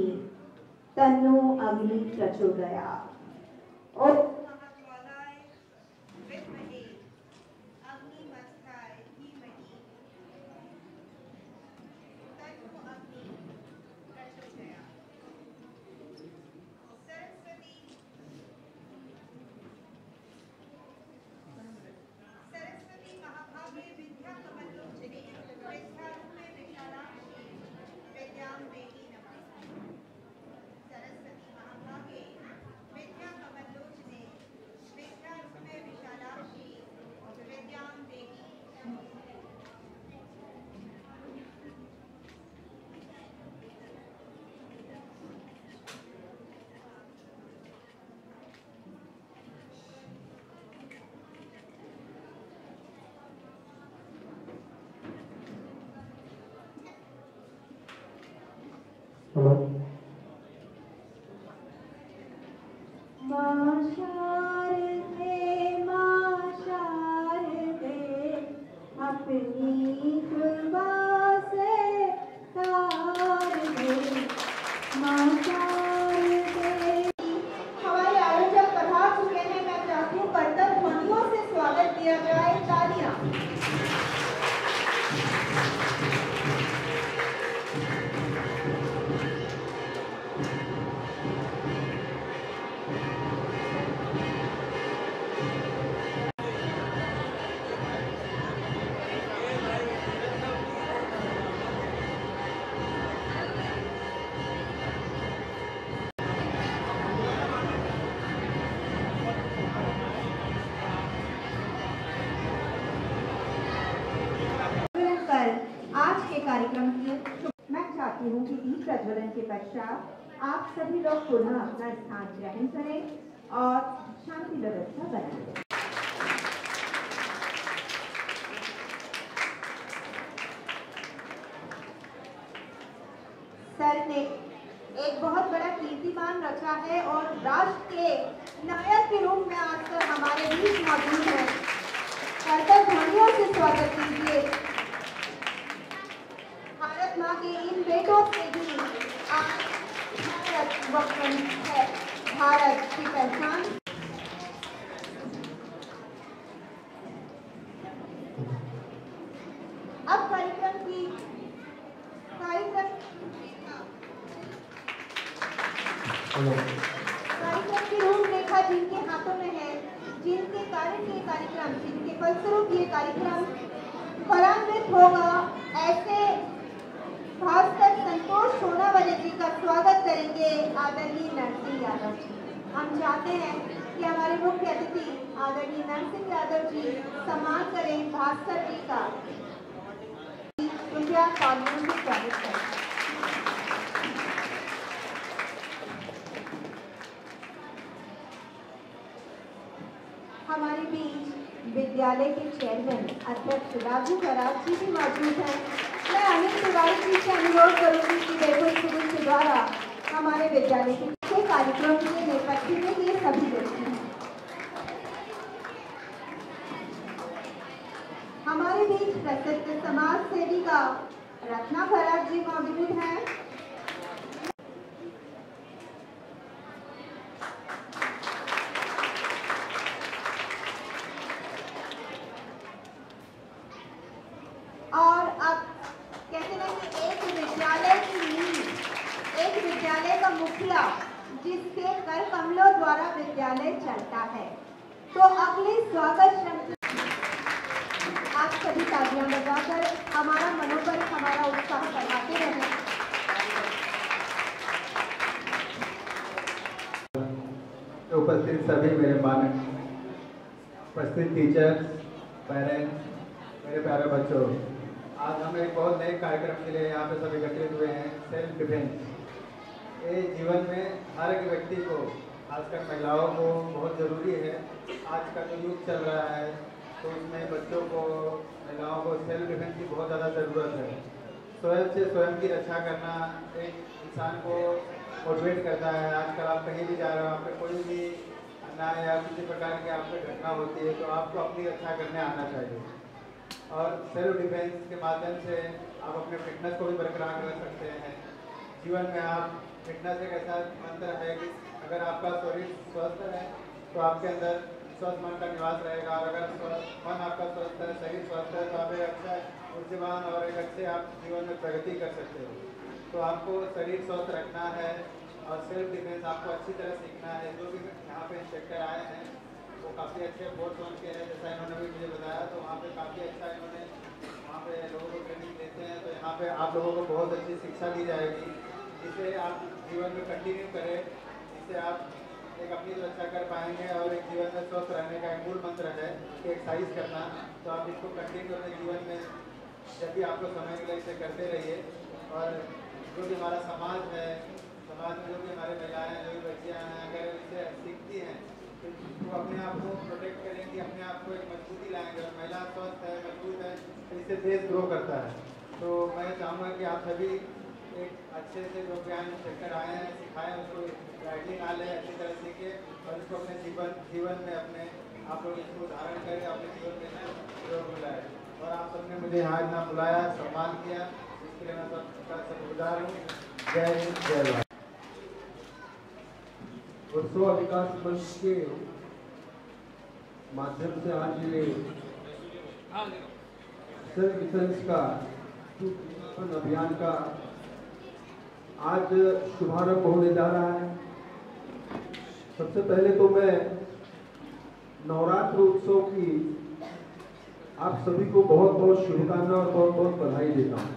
नीर तन्नो अग्नि प्रचोदया। और कार्यक्रम की मैं चाहती हूँ कि दीप प्रज्वलन के पश्चात आप सभी लोग पुनः अपना स्थान ग्रहण करें और शांति व्यवस्था बनाएं। सर ने एक बहुत बड़ा कीर्तिमान रचा है और राष्ट्र के नायक के रूप में आकर हमारे बीच मौजूद है। करतब ध्वनियों से स्वागत कीजिए। भारत माँ के इन बेटों से भी भारत है, भारत की पहचान। अब कार्यक्रम की रूपरेखा जिनके हाथों में है, जिनके कारण ये कार्यक्रम, जिनके फलस्वरूप ये कार्यक्रम फलान्वित होगा, ऐसे भास्कर संतोष सोनावाले जी का स्वागत करेंगे आदरणीय नरसिंह यादव जी। हम चाहते हैं कि हमारे मुख्य अतिथि आदरणीय नरसिंह यादव जी सम्मान करें भास्कर जी का। कृपया कॉन्फ्रेंस में स्वागत करें। हमारे बीच विद्यालय के चेयरमैन अध्यक्ष राजू खराब जी भी मौजूद हैं। मैं अनिल तिवारी जी से अनुरोध करूंगी कि वैभव स्कूल के द्वारा हमारे विद्यालय के कार्यक्रम के नेपथ्य में ये सभी व्यक्ति हैं। हमारे बीच प्रसिद्ध समाज सेविका रत्ना खराब जी मौजूद हैं। और अब कहते हैं कि एक विद्यालय की नींव, एक विद्यालय का मुखिया जिसके कर कमलों द्वारा विद्यालय चलता है। तो अगले स्वागत श्रृंखला आप सभी तालियां बजाकर हमारा मनोबल, हमारा उत्साह बढ़ाते रहें। उपस्थित सभी मेरे माननीय उपस्थित टीचर्स, पेरेंट्स, मेरे प्यारे बच्चों, आज हम एक बहुत नए कार्यक्रम के लिए यहाँ पे सब एकत्रित हुए हैं। सेल्फ डिफेंस ये जीवन में हर एक व्यक्ति को, खासकर महिलाओं को बहुत ज़रूरी है। आज का जो युग चल रहा है तो उसमें बच्चों को, महिलाओं को सेल्फ डिफेंस की बहुत ज़्यादा ज़रूरत है। स्वयं से स्वयं की रक्षा करना एक इंसान को मोटिवेट करता है। आजकल आप कहीं भी जा रहे हो, आप पे कोई भी अन्याय या किसी प्रकार की आप पे घटना होती है तो आपको अपनी रक्षा करने आना चाहिए। और सेल्फ डिफेंस के माध्यम से आप अपने फिटनेस को भी बरकरार रख सकते हैं। जीवन में आप फिटनेस एक ऐसा मंत्र है कि अगर आपका शरीर स्वस्थ है तो आपके अंदर स्वस्थ मन का निवास रहेगा, और अगर मन आपका स्वस्थ है, शरीर स्वस्थ है, तो आप एक अच्छा ऊर्जावान और एक अच्छे आप जीवन में प्रगति कर सकते हो। तो आपको शरीर स्वस्थ रखना है और सेल्फ डिफेंस आपको अच्छी तरह सीखना है। जो भी यहाँ पे इंस्ट्रक्टर आए हैं वो काफ़ी अच्छे कोर्स ऑन के हैं, जैसा इन्होंने भी मुझे बताया, तो वहाँ पे काफ़ी अच्छा इन्होंने वहाँ पे लोगों को ट्रेनिंग देते हैं। तो यहाँ पे आप लोगों को बहुत अच्छी शिक्षा दी जाएगी, जिसे आप जीवन में कंटिन्यू करें, जिससे आप एक अपनी सुरक्षा कर पाएंगे। और एक जीवन में स्वस्थ रहने का एक मूल मंत्र है कि एक्सरसाइज करना, तो आप इसको कंटिन्यू अपने जीवन में जब भी आपको समय मिले इसे करते रहिए। और जो भी हमारा समाज है, समाज में जो भी हमारे महिलाएं हैं, जो भी बच्चियाँ हैं, अगर इसे सीखती हैं तो वो अपने आप को प्रोटेक्ट करेंगी, अपने आप को एक मजबूती लाएंगे। और महिला स्वस्थ है, मजबूत है, तो इससे देश ग्रो करता है। तो मैं चाहूँगा कि आप सभी एक अच्छे से जो ज्ञान इंस्ट्रक्टर आए हैं सिखाएं, उसको राइटली ना लें, अच्छी तरह सीखें और इसको अपने जीवन में अपने आप लोग इसको धारण करें, अपने जीवन में प्रयोग में लाएं। और आप सबने मुझे यहाँ इतना बुलाया, सम्मान किया, इसके लिए मैं सबका शुक्रगुजार हूँ। जय हिंद, जय भारत। वर्सोवा विकास मंच के माध्यम से आज ये सेल्फ डिफेंस का अभियान का आज शुभारंभ होने जा रहा है। सबसे पहले तो मैं नवरात्र उत्सव की आप सभी को बहुत बहुत शुभकामनाएं और बहुत बहुत बधाई देता हूँ।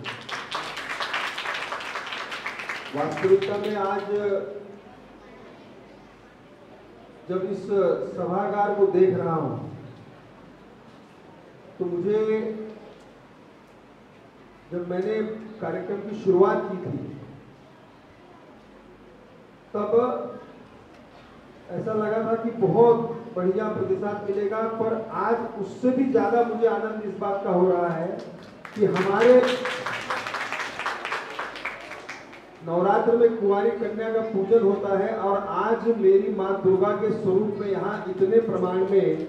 वास्तविकता में आज जब इस सभागार को देख रहा हूं तो मुझे, जब मैंने कार्यक्रम की शुरुआत की थी तब ऐसा लगा था कि बहुत बढ़िया प्रतिसाद मिलेगा, पर आज उससे भी ज्यादा मुझे आनंद इस बात का हो रहा है कि हमारे नवरात्र में कुंवारी कन्या का पूजन होता है और आज मेरी मां दुर्गा के स्वरूप में यहाँ इतने प्रमाण में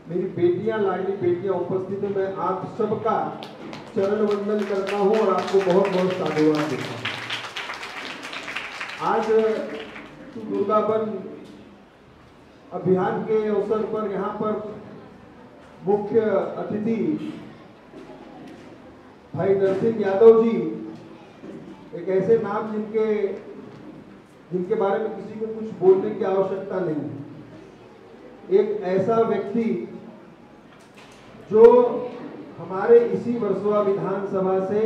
मेरी बेटियां, लाडली बेटियां उपस्थित है। मैं आप सबका चरण वंदन करता हूं और आपको बहुत बहुत साधुवाद देता हूं। आज दुर्गावन अभियान के अवसर पर यहाँ पर मुख्य अतिथि भाई नरसिंह यादव जी, एक ऐसे नाम जिनके बारे में किसी को कुछ बोलने की आवश्यकता नहीं। एक ऐसा व्यक्ति जो हमारे इसी वर्सोवा विधानसभा से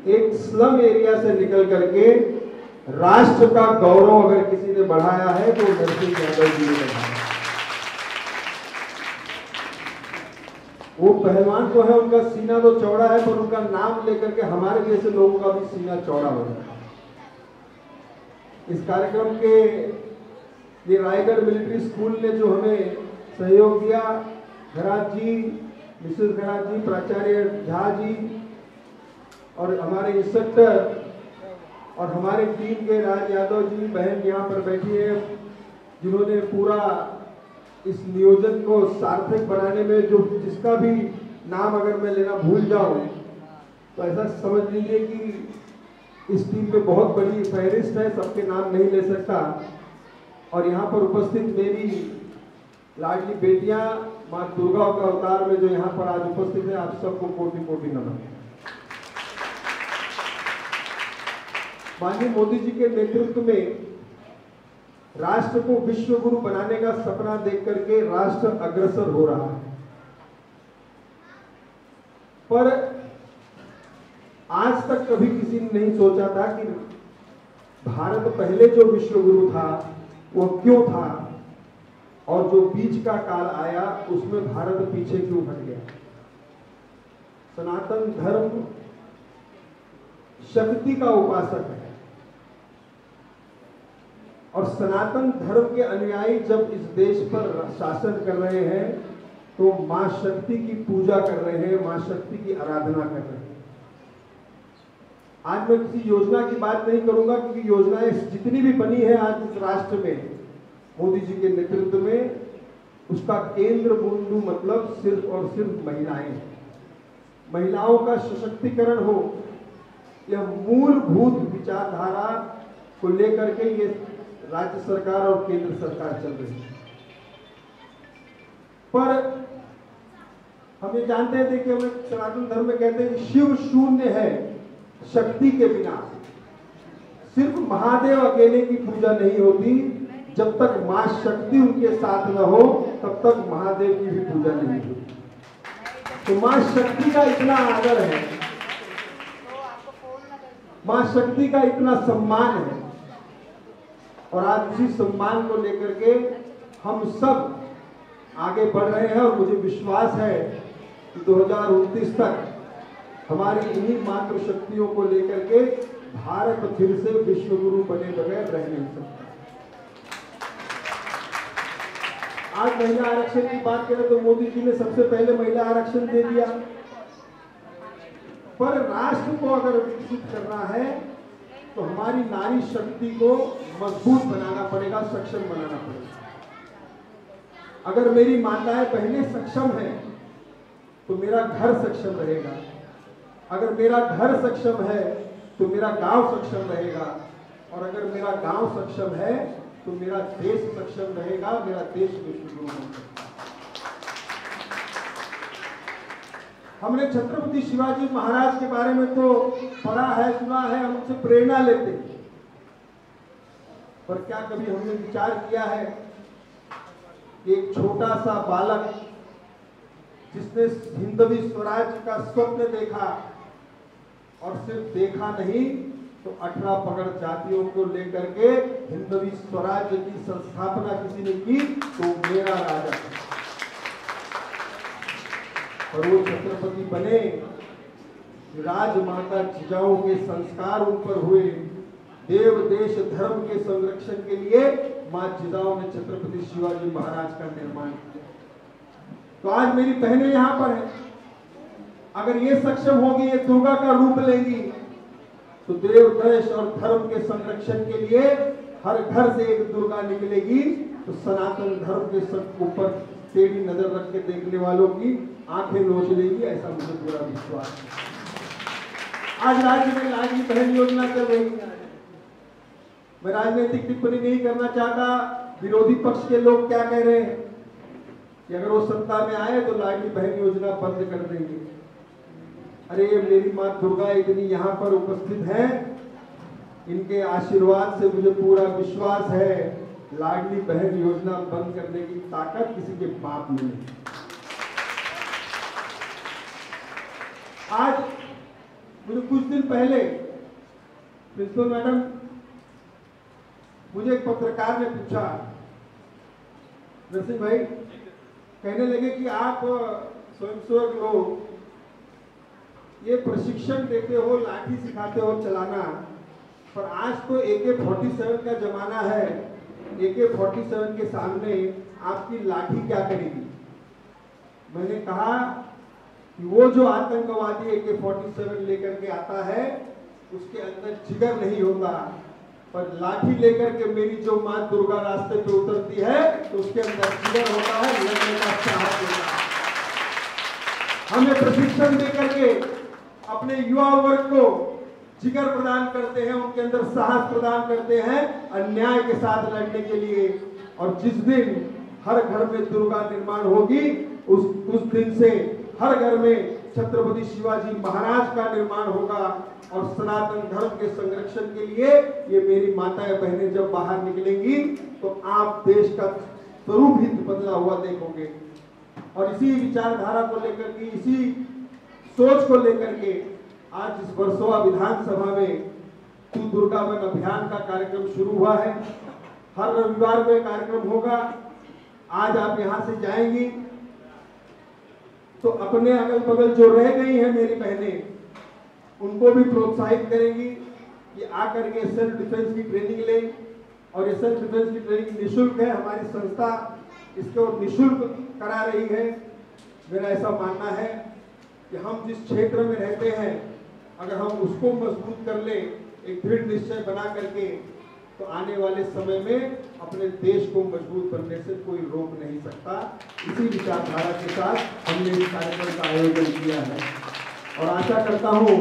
एक स्लम एरिया से निकल करके राष्ट्र का गौरव अगर किसी ने बढ़ाया है तो नरसिंह यादव जी ने बढ़ाया। वो पहलवान तो है, उनका सीना तो चौड़ा है, पर उनका नाम लेकर के हमारे जैसे लोगों का भी सीना चौड़ा हो जाता है। इस कार्यक्रम के ये रायगढ़ मिलिट्री स्कूल ने जो हमें सहयोग दिया, घरात जी, मिसेस घरात जी, प्राचार्य झा जी और हमारे इंस्ट्रक्टर और हमारे टीम के राज यादव जी बहन यहाँ पर बैठी है, जिन्होंने पूरा इस नियोजन को सार्थक बनाने में जो जिसका भी नाम अगर मैं लेना भूल जाऊं तो ऐसा समझ लीजिए कि इस टीम में बहुत बड़ी फहरिस्त है, सबके नाम नहीं ले सकता। और यहाँ पर उपस्थित मेरी लाडली बेटियां माँ दुर्गा का अवतार में जो यहाँ पर आज उपस्थित है, आप सबको कोटि कोटि नमन। माननीय मोदी जी के नेतृत्व में राष्ट्र को विश्व गुरु बनाने का सपना देख करके राष्ट्र अग्रसर हो रहा है, पर आज तक कभी किसी ने नहीं सोचा था कि भारत पहले जो विश्व गुरु था वो क्यों था और जो बीच का काल आया उसमें भारत पीछे क्यों हट गया। सनातन धर्म शक्ति का उपासक है और सनातन धर्म के अनुयायी जब इस देश पर शासन कर रहे हैं तो मां शक्ति की पूजा कर रहे हैं, मां शक्ति की आराधना कर रहे हैं। आज मैं किसी योजना की बात नहीं करूंगा क्योंकि योजनाएं जितनी भी बनी है आज इस राष्ट्र में मोदी जी के नेतृत्व में, उसका केंद्र बिंदु मतलब सिर्फ और सिर्फ महिलाएं हैं। महिलाओं का सशक्तिकरण हो, यह मूलभूत विचारधारा को लेकर के ये राज्य सरकार और केंद्र सरकार चल रही है। पर हम ये जानते थे कि हमें सनातन धर्म में कहते हैं कि शिव शून्य है शक्ति के बिना। सिर्फ महादेव अकेले की पूजा नहीं होती, जब तक मां शक्ति उनके साथ न हो तब तक महादेव की भी पूजा नहीं होती। तो मां शक्ति का इतना आदर है, मां शक्ति का इतना सम्मान है, और आज उसी सम्मान को लेकर के हम सब आगे बढ़ रहे हैं। और मुझे विश्वास है कि 2029 तक हमारी इन्हीं मातृ शक्तियों को लेकर के भारत फिर से विश्व गुरु बने बगैर रह नहीं सकता। आज महिला आरक्षण की बात करें तो मोदी जी ने सबसे पहले महिला आरक्षण दे दिया, पर राष्ट्र को अगर विकसित करना है तो हमारी नारी शक्ति को मजबूत बनाना पड़ेगा, सक्षम बनाना पड़ेगा। अगर मेरी माताएं बहनें सक्षम हैं तो मेरा घर सक्षम रहेगा, अगर मेरा घर सक्षम है तो मेरा गांव सक्षम रहेगा, और अगर मेरा गांव सक्षम है तो मेरा देश सक्षम रहेगा, मेरा देश विश्वगुरु बन सकता है। हमने छत्रपति शिवाजी महाराज के बारे में तो पढ़ा है, सुना है, हम उनसे प्रेरणा लेते हैं, पर क्या कभी हमने विचार किया है कि एक छोटा सा बालक जिसने हिंदवी स्वराज का स्वप्न देखा, और सिर्फ देखा नहीं तो 18 पगड़ जातियों को लेकर के हिंदवी स्वराज्य की संस्थापना किसी ने की, तो मेरा राजा, और वो छत्रपति बने। राजमाता जिजाऊ के संस्कार उन पर हुए, देव देश धर्म के संरक्षण के लिए मां जिजाऊ ने छत्रपति शिवाजी महाराज का निर्माण किया। तो आज मेरी बहनें यहां पर हैं, अगर ये सक्षम होगी, ये दुर्गा का रूप लेंगी, तो देव देश और धर्म के संरक्षण के लिए हर घर से एक दुर्गा निकलेगी, तो सनातन धर्म के ऊपर टेढ़ी नजर रख के देखने वालों की आंखें नोच लेगी, ऐसा मुझे पूरा विश्वास है। आज राज्य में लाडली बहन योजना चल रही है। मैं राजनीतिक टिप्पणी नहीं करना चाहता, विरोधी पक्ष के लोग क्या कह रहे हैं कि अगर वो सत्ता में आए तो लाडली बहन योजना बंद कर देंगे। अरे मेरी मां दुर्गा इतनी यहाँ पर उपस्थित है, इनके आशीर्वाद से मुझे पूरा विश्वास है लाडली बहन योजना बंद करने की ताकत किसी के बाप में नहीं। आज मुझे कुछ दिन पहले प्रिंसिपल मैडम, मुझे एक पत्रकार ने पूछा, नरसिंह भाई, कहने लगे कि आप स्वयंसेवक लोग ये प्रशिक्षण देते हो, लाठी सिखाते हो चलाना, पर आज तो AK-47 का जमाना है, AK-47 के सामने आपकी लाठी क्या करेगी। मैंने कहा कि वो जो आतंकवादी AK-47 लेकर के आता है उसके अंदर जिगर नहीं होता, पर लाठी लेकर के मेरी जो मां दुर्गा रास्ते पे उतरती है तो उसके अंदर जिगर होता है, लड़ने का साहस होता है। हमें प्रशिक्षण देकर के अपने युवा वर्ग को जिगर प्रदान करते हैं, उनके अंदर साहस प्रदान करते हैं अन्याय के साथ लड़ने के लिए। और जिस दिन हर घर में दुर्गा निर्माण होगी, उस दिन से हर घर में छत्रपति शिवाजी महाराज का निर्माण होगा, और सनातन धर्म के संरक्षण के लिए ये मेरी माताएं बहनें जब बाहर निकलेंगी तो आप देश का स्वरूप ही बदला हुआ देखोगे। और इसी विचारधारा को लेकर के, इसी सोच को लेकर के आज इस वर्सोवा विधानसभा में तू दुर्गा बन अभियान का कार्यक्रम शुरू हुआ है। हर रविवार को कार्यक्रम होगा। आज आप यहां से जाएंगी तो अपने अगल बगल जो रह गई हैं मेरी बहनें, उनको भी प्रोत्साहित करेंगी कि आकर के सेल्फ डिफेंस की ट्रेनिंग लें। और ये सेल्फ डिफेंस की ट्रेनिंग निःशुल्क है, हमारी संस्था इसको निःशुल्क करा रही है। मेरा ऐसा मानना है कि हम जिस क्षेत्र में रहते हैं, अगर हम उसको मजबूत कर लें, एक दृढ़ निश्चय बना करके, तो आने वाले समय में अपने देश को मजबूत बनने से कोई रोक नहीं सकता। इसी विचारधारा के साथ हमने इस कार्यक्रम का आयोजन किया है, और आशा करता हूं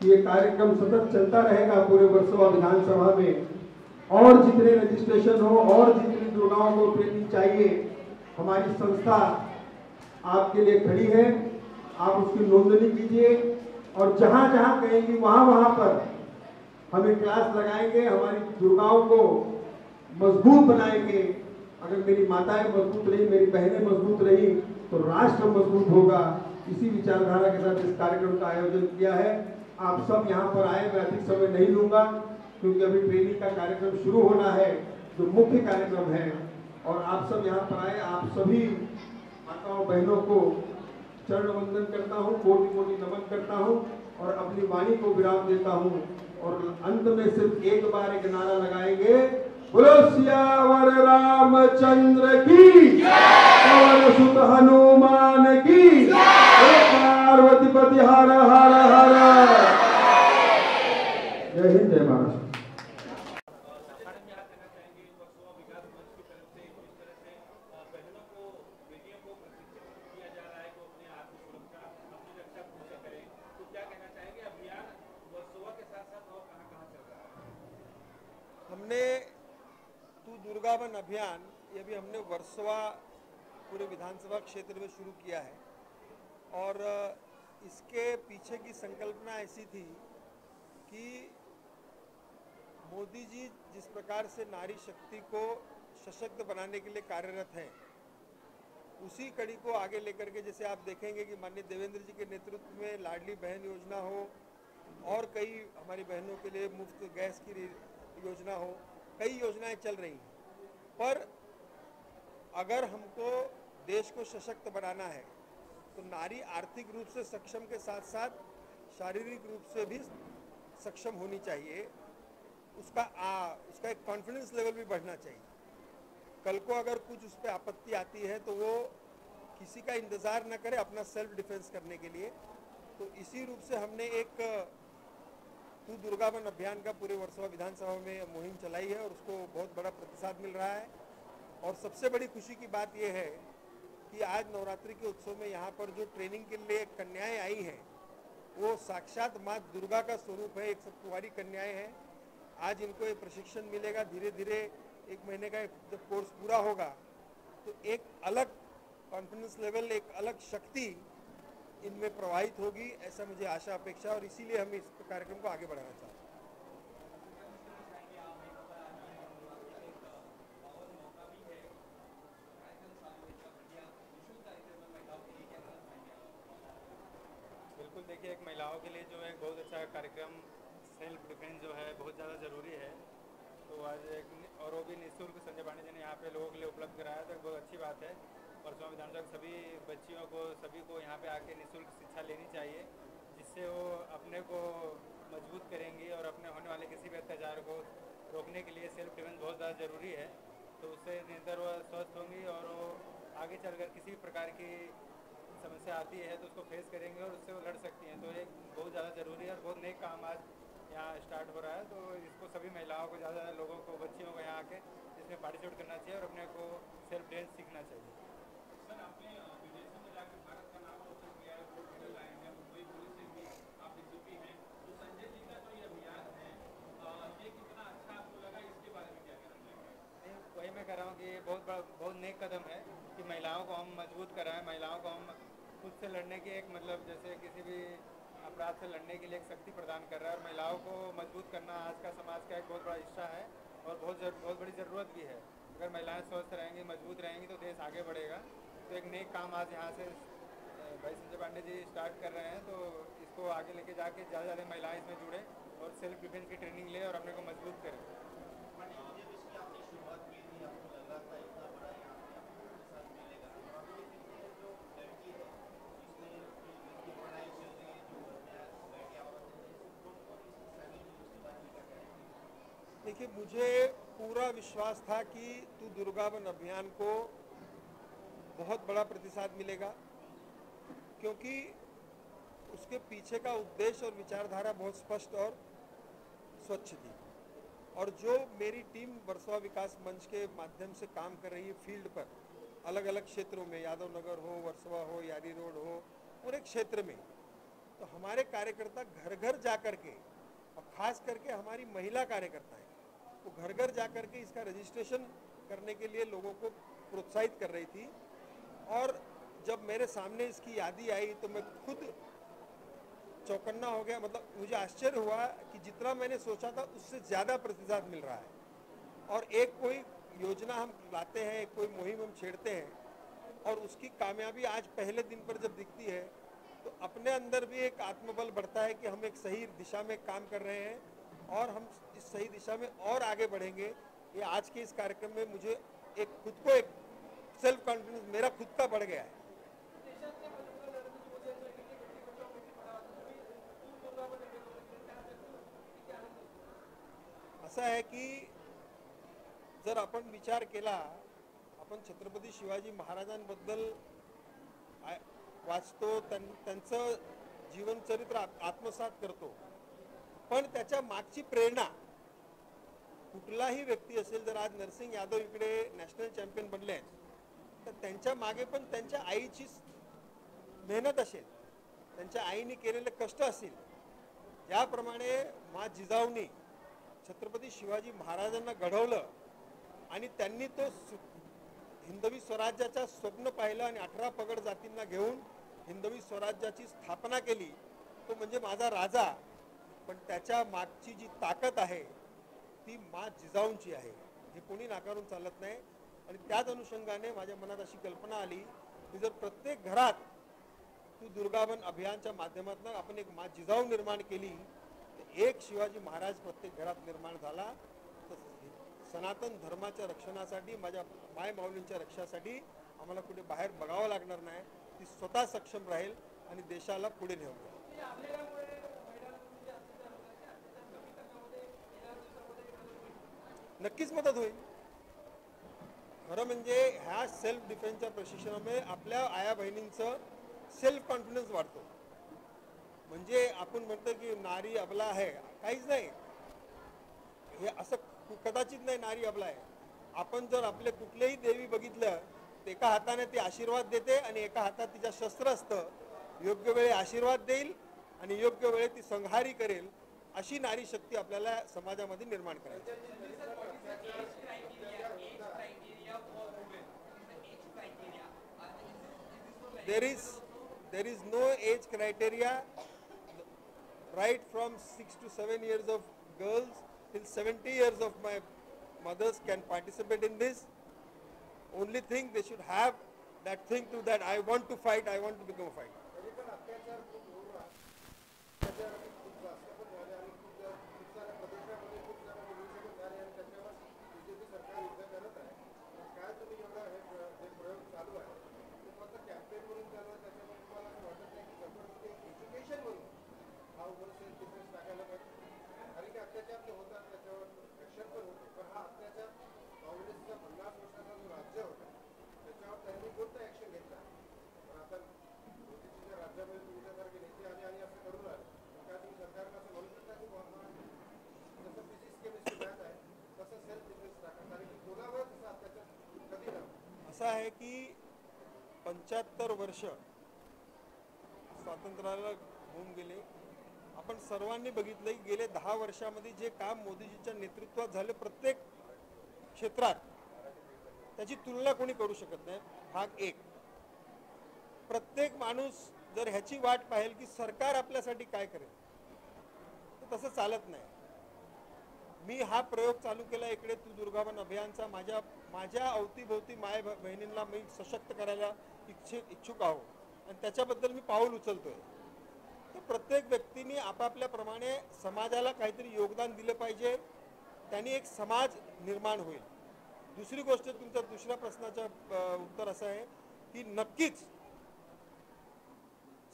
कि ये कार्यक्रम सतत चलता रहेगा पूरे वर्सोवा विधानसभा में, और जितने रजिस्ट्रेशन हो और जितनी दुर्गाओं को ट्रेनिंग चाहिए, हमारी संस्था आपके लिए खड़ी है। आप उसकी नोंदनी कीजिए और जहां जहां कहेंगी वहां वहां पर हमें क्लास लगाएंगे, हमारी दुर्गाओं को मजबूत बनाएंगे। अगर मेरी माताएं मजबूत रही, मेरी बहनें मजबूत रही, तो राष्ट्र मजबूत होगा। इसी विचारधारा के साथ इस कार्यक्रम का आयोजन किया है। आप सब यहाँ पर आए, मैं अधिक समय नहीं लूंगा क्योंकि अभी ट्रेनिंग का कार्यक्रम शुरू होना है, जो मुख्य कार्यक्रम है। और आप सब यहाँ पर आए, आप सभी माताओं बहनों को चरण वंदन करता हूँ, कोटि कोटि नमन करता हूँ और अपनी वाणी को विराम देता हूँ। और अंत में सिर्फ एक बार एक नारा लगाएंगे, बोलो सियावर रामचंद्र की, पवन सुत हनुमान की, पार्वती पति हर हर हर। जय हिंद, जय महाराष्ट्र। हमने तू दुर्गा बन अभियान, ये भी हमने वर्सोवा पूरे विधानसभा क्षेत्र में शुरू किया है। और इसके पीछे की संकल्पना ऐसी थी कि मोदी जी जिस प्रकार से नारी शक्ति को सशक्त बनाने के लिए कार्यरत हैं, उसी कड़ी को आगे लेकर के जैसे आप देखेंगे कि माननीय देवेंद्र जी के नेतृत्व में लाडली बहन योजना हो और कई हमारी बहनों के लिए मुफ्त गैस की योजना हो, कई योजनाएं चल रही हैं। पर अगर हमको देश को सशक्त बनाना है तो नारी आर्थिक रूप से सक्षम के साथ साथ शारीरिक रूप से भी सक्षम होनी चाहिए। उसका एक कॉन्फिडेंस लेवल भी बढ़ना चाहिए। कल को अगर कुछ उस पर आपत्ति आती है तो वो किसी का इंतज़ार न करे अपना सेल्फ डिफेंस करने के लिए। तो इसी रूप से हमने एक तू दुर्गा बन अभियान का पूरे वर्सोवा विधानसभा में मुहिम चलाई है और उसको बहुत बड़ा प्रतिसाद मिल रहा है। और सबसे बड़ी खुशी की बात यह है कि आज नवरात्रि के उत्सव में यहाँ पर जो ट्रेनिंग के लिए कन्याएं आई हैं वो साक्षात माँ दुर्गा का स्वरूप है, एक सब कुंवारी कन्याएं हैं। आज इनको ये प्रशिक्षण मिलेगा, धीरे धीरे 1 महीने का जब कोर्स पूरा होगा तो एक अलग कॉन्फिडेंस लेवल, एक अलग शक्ति इनमें प्रवाहित होगी, ऐसा मुझे आशा अपेक्षा। और इसीलिए हम इस कार्यक्रम को आगे बढ़ाना चाहते हैं। बिल्कुल, देखिए एक महिलाओं के लिए जो है बहुत अच्छा कार्यक्रम सेल्फ डिफेंस जो है बहुत ज़्यादा ज़रूरी है। तो आज एक और वो भी निःशुल्क संजय पांडे जी ने यहाँ पे लोगों के लिए उपलब्ध कराया, तो बहुत अच्छी बात है। वर्सोवा विधानसभा सभी बच्चियों को, सभी को यहाँ पे आके निःशुल्क शिक्षा लेनी चाहिए, जिससे वो अपने को मजबूत करेंगी और अपने होने वाले किसी भी अत्याचार को रोकने के लिए सेल्फ डिफेंस बहुत ज़्यादा ज़रूरी है। तो उससे निरंतर वो स्वस्थ होंगी और वो आगे चलकर किसी भी प्रकार की समस्या आती है तो उसको फेस करेंगे और उससे वो लड़ सकती हैं। तो ये बहुत ज़्यादा ज़रूरी है और बहुत नेक काम आज यहाँ स्टार्ट हो रहा है। तो इसको सभी महिलाओं को, ज़्यादा लोगों को, बच्चियों को यहाँ आके इसमें पार्टिसिपेट करना चाहिए और अपने को सेल्फ डिफेंस सीखना चाहिए। सर, आपने विदेशों में जाकर भारत का नाम रोशन किया है, जो मेडल लाए हैं, मुंबई पुलिस से भी आप जीती हैं। तो संजय जी का जो ये अभियान है, ये कितना अच्छा आपको लगा, इसके बारे में क्या कहना चाहिए? वही मैं कह रहा हूँ कि ये बहुत नेक कदम है कि महिलाओं को हम मजबूत कराएं, महिलाओं को हम खुद से लड़ने की एक मतलब जैसे किसी भी अपराध से लड़ने के लिए एक शक्ति प्रदान कर रहा है। और महिलाओं को मजबूत करना आज का समाज का एक बहुत बड़ा हिस्सा है और बहुत बड़ी ज़रूरत भी है। अगर महिलाएं स्वस्थ रहेंगी, मजबूत रहेंगी तो देश आगे बढ़ेगा। तो एक नेक काम आज यहाँ से भाई संजय पांडे जी स्टार्ट कर रहे हैं, तो इसको आगे लेके जाके ज़्यादा महिलाएं इसमें जुड़े और सेल्फ डिफेंस की ट्रेनिंग ले और अपने को मजबूत करें। देखिए, मुझे पूरा विश्वास था कि तू दुर्गा बन अभियान को बहुत बड़ा प्रतिसाद मिलेगा, क्योंकि उसके पीछे का उद्देश्य और विचारधारा बहुत स्पष्ट और स्वच्छ थी। और जो मेरी टीम वर्सोवा विकास मंच के माध्यम से काम कर रही है फील्ड पर, अलग अलग क्षेत्रों में, यादव नगर हो, वर्सोवा हो, यारी रोड हो, पूरे क्षेत्र में तो हमारे कार्यकर्ता घर घर जा कर के, और खास करके हमारी महिला कार्यकर्ता है, वो घर घर जा कर के इसका रजिस्ट्रेशन करने के लिए लोगों को प्रोत्साहित कर रही थी। और जब मेरे सामने इसकी यादी आई तो मैं खुद चौकन्ना हो गया। मतलब मुझे आश्चर्य हुआ कि जितना मैंने सोचा था उससे ज़्यादा प्रतिसाद मिल रहा है। और एक कोई योजना हम लाते हैं, कोई मुहिम हम छेड़ते हैं और उसकी कामयाबी आज पहले दिन पर जब दिखती है तो अपने अंदर भी एक आत्मबल बढ़ता है कि हम एक सही दिशा में काम कर रहे हैं और हम इस सही दिशा में और आगे बढ़ेंगे। ये आज के इस कार्यक्रम में मुझे खुद को एक सेल्फ कॉन्फिडेंस मेरा खुद का बढ़ गया है। असं आहे की जर आपण विचार केला, आपण छत्रपती शिवाजी महाराजांबद्दल वाचतो, त्यांचं जीवनचरित्र आत्मसात करतो, पण त्याच्या मागची प्रेरणा कुठलाही व्यक्ती असेल, जर आज नरसिंग यादव इकडे नॅशनल चॅम्पियन बनले आहेत तर त्यांच्या मागे पण त्यांच्या आईची मेहनत असेल, त्यांच्या आईने केलेले कष्ट असतील। ज्याप्रमाणे मा जिजाऊनी छत्रपती शिवाजी महाराजांना घडवलं आणि त्यांनी तो हिंदवी स्वराज्याचं स्वप्न पाहिलं आणि 18 पगड जातींना घेऊन हिंदवी स्वराज्याची स्थापना केली, तो म्हणजे माझा राजा। पण त्याच्या मागची जी ताकद आहे ती मा जिजाऊंची आहे, हे कोणी नाकारून चालत नाही। आणि त्याच अनुषंगाने माझ्या मनात अशी कल्पना आली की जर प्रत्येक घरात तू दुर्गावन अभियानच्या माध्यमातून आपण एक मा जिजाऊ निर्माण केली तर एक शिवाजी महाराज प्रत्येक घरात निर्माण झाला तर सनातन धर्माच्या रक्षणासाठी, माझ्या माय माऊलींच्या रक्षणासाठी आम्हाला कुठे बाहेर बघावं लागणार नाही, ती स्वतः सक्षम राहील आणि देशाला पुढे नेऊन जाईल। नक्कीच मदत होईल। खरं म्हणजे ह्या सेल्फ डिफेन्सच्या प्रशिक्षणामुळे आपल्या आया बहिणींचं सेल्फ कॉन्फिडन्स वाढतो। म्हणजे आपण म्हणतो की नारी अबला आहे, काहीच नाही, हे असं कदाचित नाही नारी अबला आहे। आपण जर आपले कुठलेही देवी बघितलं तर एका हाताने ती आशीर्वाद देते आणि एका हातात तिच्या शस्त्र असतं, योग्य वेळी आशीर्वाद देईल आणि योग्य वेळी ती संहारी करेल, अशी नारी शक्ती आपल्याला समाजामध्ये निर्माण करायची। There is no age criteria. Right from 6 to 7 years of girls till 70 years of my mothers can participate in this. Only thing they should have that thing to that I want to fight, I want to become a fighter. असं आहे की 75 वर्ष स्वातंत्र्याला होऊन गेले। आपण सर्वांनी बघितलं की गेले 10 वर्षामध्ये जे काम मोदीजींच्या नेतृत्वात झाले प्रत्येक क्षेत्रात त्याची तुलना कोणी करू शकत नाही। भाग 1, प्रत्येक माणूस जर ह्याची वाट पाहिल की सरकार आपल्यासाठी काय करेल तर तसं चालत नाही। मी हा प्रयोग चालू केला इकडे तू दुर्गावन अभियानचा, माझ्या अवतीभोवती माय बहिणींना मी सशक्त करायला इच्छुक आहो आणि त्याच्याबद्दल मी पाऊल उचलतोय। तर प्रत्येक व्यक्तीने आपापल्याप्रमाणे समाजाला काहीतरी योगदान दिलं पाहिजे, त्यांनी एक समाज निर्माण होईल। दुसरी गोष्ट, तुमच्या दुसऱ्या प्रश्नाचं उत्तर असं आहे की नक्कीच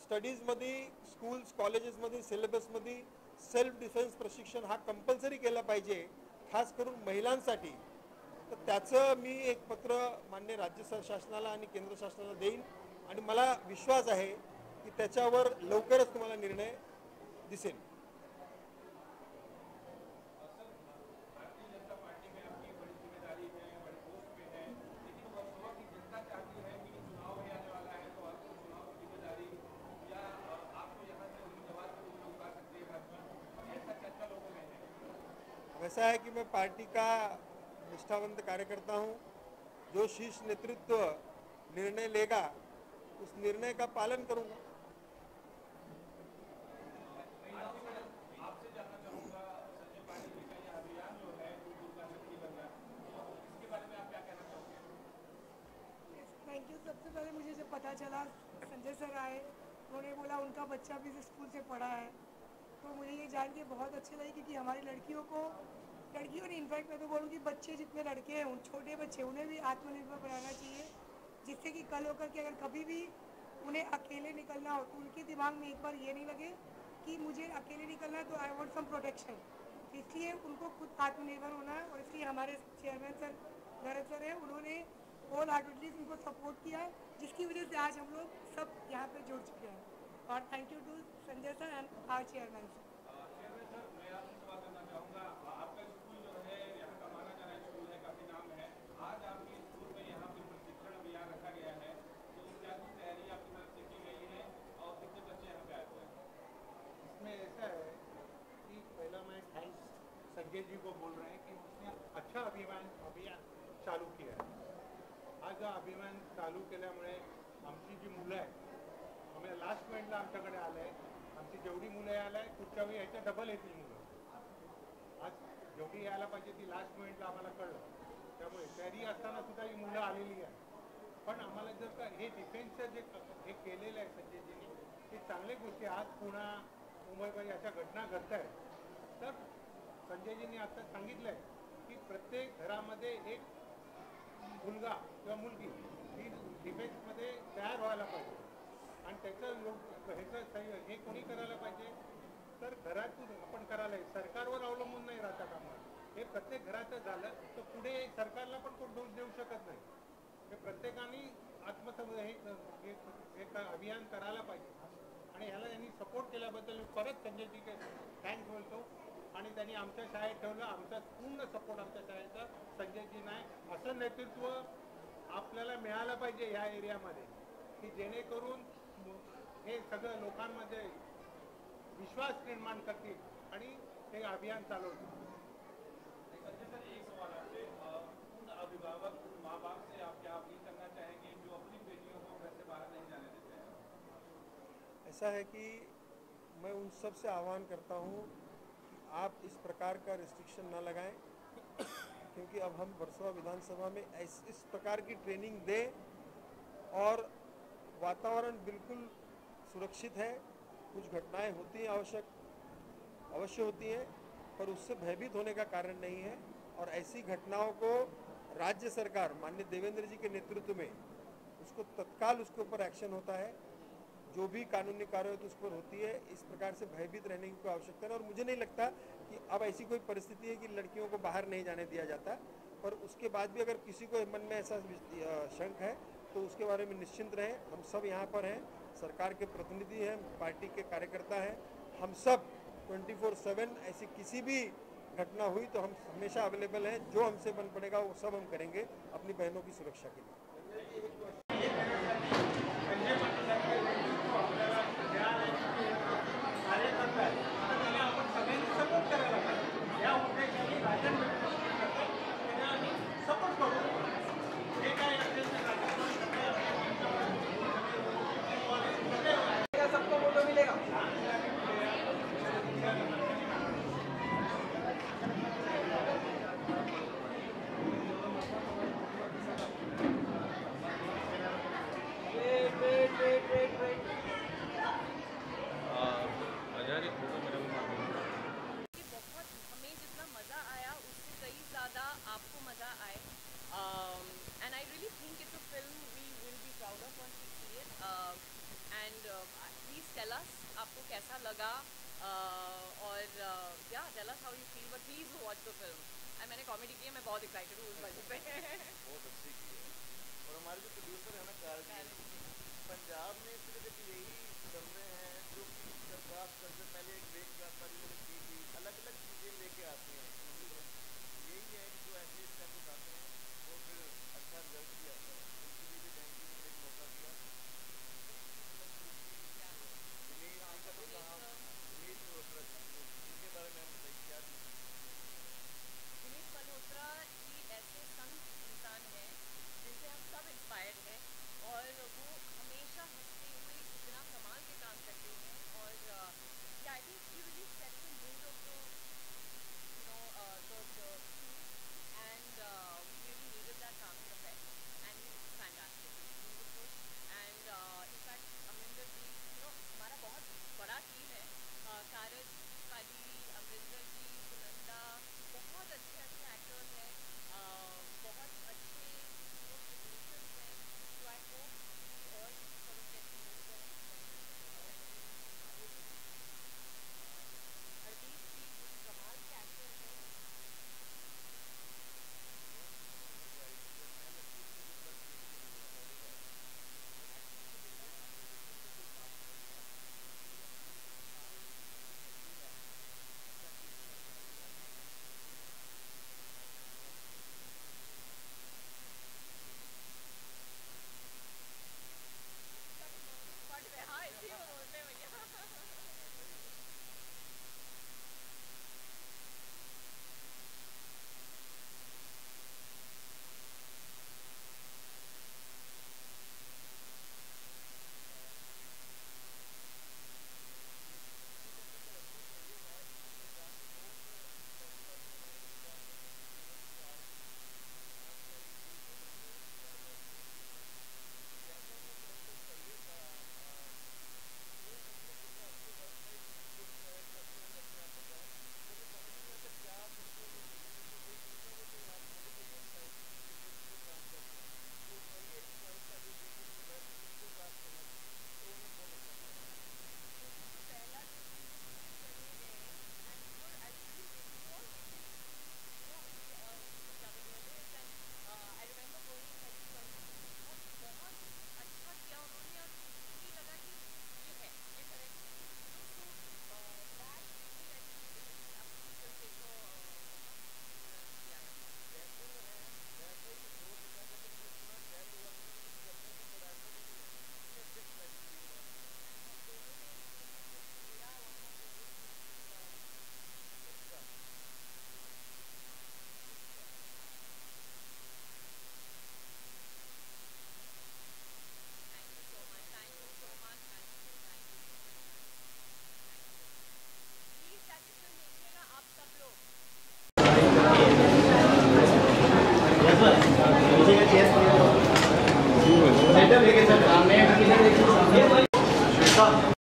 स्टडीजमध्ये, स्कूल्स कॉलेजेसमध्ये, सिलेबसमध्ये सेल्फ डिफेन्स प्रशिक्षण हा कंपल्सरी केला पाहिजे, खास करून महिलांसाठी। तर त्याचं मी एक पत्र मान्य राज्य शासनाला आणि केंद्र शासनाला देईन आणि मला विश्वास आहे की त्याच्यावर लवकरच तुम्हाला निर्णय दिसेल। ऐसा है कि मैं पार्टी का निष्ठावंत कार्यकर्ता हूं। जो शीर्ष नेतृत्व निर्णय लेगा उस निर्णय का पालन करूंगा। आपसे जानना चाहूंगा संजय पांडे जी का ये अभियान जो है दूध दुर्गा शक्ति बंधन, इसके बारे में आप क्या कहना चाहोगे? Thank you. सबसे पहले मुझे जब पता चला संजय सर आए, उन्होंने बोला उनका बच्चा भी इस स्कूल से पढ़ा है, तो मुझे ये जान के बहुत अच्छी लगी, क्योंकि हमारी लड़कियों ने इनफैक्ट मैं तो बोलूँगी बच्चे जितने लड़के हैं उन छोटे बच्चे उन्हें भी आत्मनिर्भर बनाना चाहिए, जिससे कि कल होकर के अगर कभी भी उन्हें अकेले निकलना हो तो उनके दिमाग में एक बार ये नहीं लगे कि मुझे अकेले निकलना है तो आई वॉन्ट सम प्रोटेक्शन। इसलिए उनको खुद आत्मनिर्भर होना है, और इसलिए हमारे चेयरमैन सर भरत सर हैं, उन्होंने होल हार्टेडली उनको सपोर्ट किया है, जिसकी वजह से आज हम लोग सब यहाँ पे जुड़ चुके हैं। और thank you to Sanjay sir and our chairman sir. Chairman sir, मैं आपसे सवाल करना चाहूँगा, आपका स्कूल जो है यहाँ का माना जाना स्कूल है, काफ़ी नाम है, आज आपके स्कूल में यहाँ पे प्रशिक्षण अभियान रखा गया है, तो क्या कुछ तैयारी आपकी तरफ से की गई है और कितने बच्चे यहाँ पे आए हुए हैं? इसमें ऐसा है कि पहला मैं थैंक्स संजय जी को बोल रहे हैं कि उसने अच्छा अभियान चालू किया आहे. आज अभियान चालू केल्यामुळे आमची जी मुलं आहेत, आम्ही लास्ट मिनिटला आमच्याकडे आलं आहे, आमची जेवढी मुलं यायला आहे पुढच्या वेळी ह्याच्या डबल येतील मुलं. आज जेवढी यायला पाहिजे ती लास्ट मिनिटला आम्हाला कळलं, त्यामुळे तयारी असताना सुद्धा ही मुलं आलेली आहे. पण आम्हाला जर का हे डिफेन्सचं जे हे केलेलं आहे संजयजींनी, ते चांगली गोष्टी आज पुणा मुंबईमध्ये अशा घटना घडत आहेत, तर संजयजींनी आता सांगितलं आहे की प्रत्येक घरामध्ये एक मुलगा किंवा मुलगी ही डिफेन्समध्ये तयार व्हायला पाहिजे. आणि त्याचं हे कोणी करायला पाहिजे, तर घरातून आपण करायला, सरकारवर अवलंबून नाही राहता कामा. हे प्रत्येक घराचं झालं तर पुढे सरकारला पण कोण दोष देऊ शकत नाही. हे प्रत्येकाने हे अभियान करायला पाहिजे. आणि ह्याला त्यांनी सपोर्ट केल्याबद्दल परत संजयजी थँक्स बोलतो. आणि त्यांनी आमच्या शाळेत ठेवलं, आमचा पूर्ण सपोर्ट आमच्या शाळेचा संजयजींना आहे. असं नेतृत्व आपल्याला मिळालं पाहिजे ह्या एरियामध्ये, की जेणेकरून हे सगळं लोकांमध्ये विश्वास निर्माण करतील आणि हे अभियान चालवतील. संजय सर, एक सवाल आपसे, उन अभिभावक माँ बाप से आप क्या अपील करना चाहेंगे जो अपनी बेटियों को घर से बाहर नहीं जाने देते हैं? ऐसा है कि मैं उन सब से आह्वान करता हूँ कि आप इस प्रकार का रिस्ट्रिक्शन ना लगाएं, क्योंकि अब हम वर्सोवा विधानसभा में इस प्रकार की ट्रेनिंग दें और वातावरण बिल्कुल सुरक्षित है. कुछ घटनाएं होती हैं, अवश्य होती हैं, पर उससे भयभीत होने का कारण नहीं है. और ऐसी घटनाओं को राज्य सरकार माननीय देवेंद्र जी के नेतृत्व में उसको तत्काल उसके ऊपर एक्शन होता है. जो भी कानूनी कार्रवाई उस पर होती है. इस प्रकार से भयभीत रहने की कोई आवश्यकता नहीं. और मुझे नहीं लगता कि अब ऐसी कोई परिस्थिति है कि लड़कियों को बाहर नहीं जाने दिया जाता. पर उसके बाद भी अगर किसी को मन में ऐसा शंक है तो उसके बारे में निश्चिंत रहें. हम सब यहाँ पर हैं, सरकार के प्रतिनिधि हैं, पार्टी के कार्यकर्ता हैं. हम सब 24/7 ऐसी किसी भी घटना हुई तो हम हमेशा अवेलेबल हैं. जो हमसे बन पड़ेगा वो सब हम करेंगे अपनी बहनों की सुरक्षा के लिए. सबको फोटो मिलेगा. बहुत हमें जितना मज़ा आया उससे कई ज़्यादा आपको मज़ा आए. And I really think it's a film we will be proud of once we see it. And please tell us आपको कैसा लगा, और या tell us how you feel, but please watch the film. मैंने कॉमेडी की है, मैं बहुत एक्साइटेड हूँ उस वजह से. बहुत अच्छी की है. और हमारे जो प्रोड्यूसर है ना कारगिल, पंजाब में सिर्फ यही फिल्में हैं जो कि क्रॉस करके पहले एक ब्रेक व्यापारी की थी, अलग अलग चीज़ें लेके आते हैं. यही है कि जो